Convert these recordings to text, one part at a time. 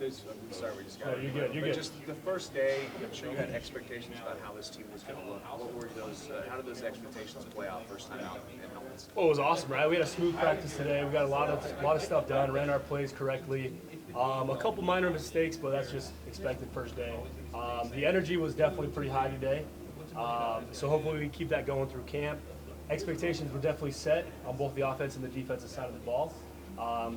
I'm sorry, we just got you're good. You're but good. just the first day, I'm sure you had expectations about how this team was going to look. What were those? How did those expectations play out first time out in helmets? Well, it was awesome, right? We had a smooth practice today. We got a lot of stuff done. Ran our plays correctly. A couple minor mistakes, but that's just expected first day. The energy was definitely pretty high today. So hopefully we can keep that going through camp. Expectations were definitely set on both the offense and the defensive side of the ball.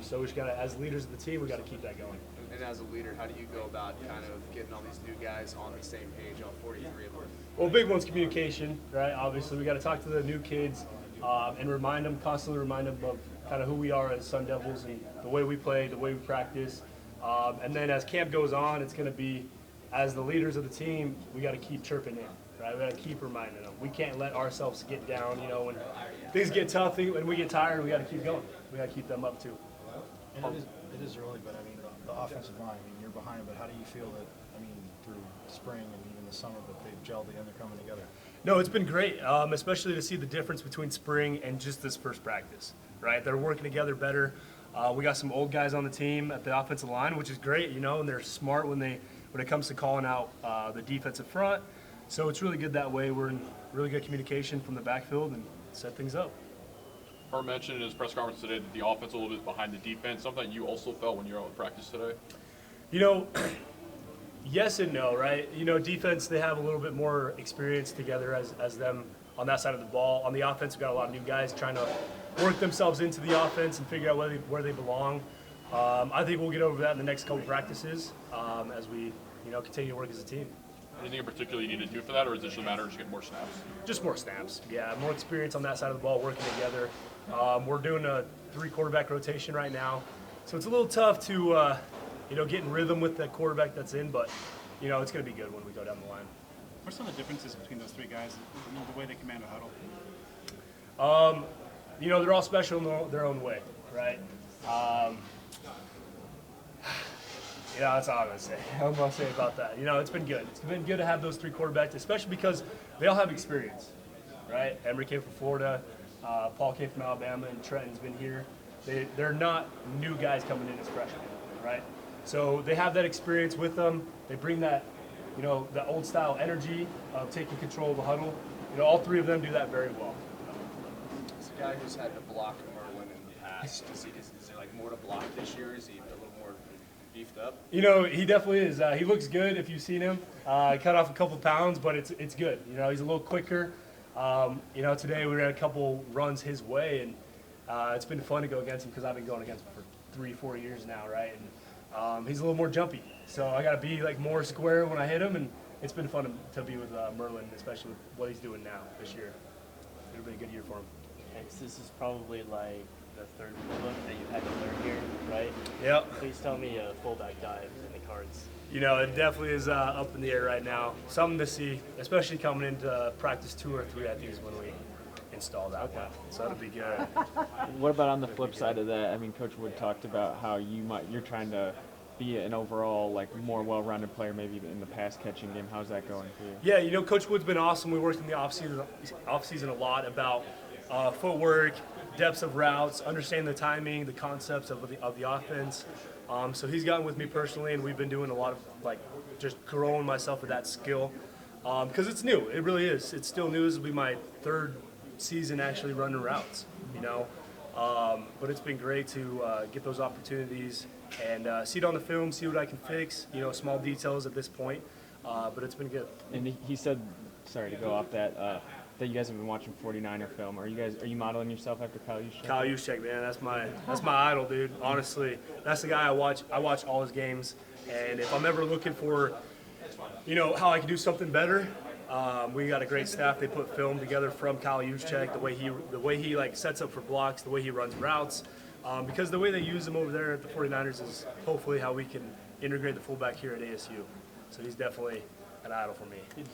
So we just got to, as leaders of the team, we got to keep that going. And as a leader, how do you go about kind of getting all these new guys on the same page, all 43 of them? Well, big one's communication, right? Obviously, we got to talk to the new kids and constantly remind them of kind of who we are as Sun Devils and the way we play, the way we practice. And then as camp goes on, it's going to be, as the leaders of the team, we got to keep chirping in, right? We got to keep reminding them. We can't let ourselves get down. You know, when things get tough, when we get tired, we got to keep going. We got to keep them up too. And it is early, but I mean, the offensive line, I mean, you're behind, but how do you feel that, I mean, through spring and even the summer, that they've gelled and they're coming together? No, it's been great, especially to see the difference between spring and just this first practice, right? They're working together better. We got some old guys on the team at the offensive line, which is great, you know, and they're smart when it comes to calling out the defensive front. So it's really good that way. We're in really good communication from the backfield and set things up. Herm mentioned in his press conference today that the offense a little bit behind the defense. Something you also felt when you were out in practice today? You know, yes and no, right? You know, defense, they have a little bit more experience together as them on that side of the ball. On the offense, we've got a lot of new guys trying to work themselves into the offense and figure out where they belong. I think we'll get over that in the next couple practices as we, you know, continue to work as a team. Anything in particular you need to do for that, or is it just a matter of just getting more snaps? Just more snaps, yeah. More experience on that side of the ball, working together. We're doing a 3-quarterback rotation right now, so it's a little tough to, you know, get in rhythm with the quarterback that's in, but, you know, it's going to be good when we go down the line. What are some of the differences between those three guys, the way they command a huddle? You know, they're all special in their own way, right? Yeah, that's all I'm going to say. I'm going to say about that. You know, it's been good. It's been good to have those 3 quarterbacks, especially because they all have experience, right? Emery came from Florida, Paul came from Alabama, and Trenton's been here. They're not new guys coming in as freshmen, right? So they have that experience with them. They bring that, you know, that old style energy of taking control of the huddle. You know, all 3 of them do that very well. As a guy who's had to block Merlin in the past, is there like more to block this year? Is he a little more beefed up? You know, he definitely is. He looks good if you've seen him. Cut off a couple pounds, but it's good. You know, he's a little quicker. You know, today we ran a couple runs his way, and it's been fun to go against him because I've been going against him for 3-4 years now, right? And he's a little more jumpy, so I got to be like more square when I hit him, and it's been fun to be with Merlin, especially with what he's doing now this year. It'll be a good year for him. Thanks. This is probably like the 3rd book that you've had to learn here, right? Yep. Please tell me a fullback dive in the cards. You know, it definitely is up in the air right now. Something to see, especially coming into practice 2 or 3, I think, is when we install that one. So it'll be good. What about on the flip side of that? I mean, Coach Wood talked about how you're trying to be an overall like more well-rounded player, maybe in the pass catching game. How's that going for you? Yeah, you know, Coach Wood's been awesome. We worked in the off-season a lot about footwork, depths of routes, understanding the timing, the concepts of the offense. So he's gotten with me personally, and we've been doing a lot of like just growing myself with that skill because it's new. It really is. It's still new. This will be my 3rd season actually running routes. You know, but it's been great to get those opportunities and see it on the film, see what I can fix. You know, small details at this point, but it's been good. And he said, sorry to go off that. That you guys have been watching 49er film. Are you modeling yourself after Kyle Juszczyk? Kyle Juszczyk, man, that's my idol, dude. Honestly, that's the guy I watch. I watch all his games, and if I'm ever looking for, you know, how I can do something better, we got a great staff. They put film together from Kyle Juszczyk, the way he like sets up for blocks, the way he runs routes, because the way they use him over there at the 49ers is hopefully how we can integrate the fullback here at ASU. So he's definitely an idol for me.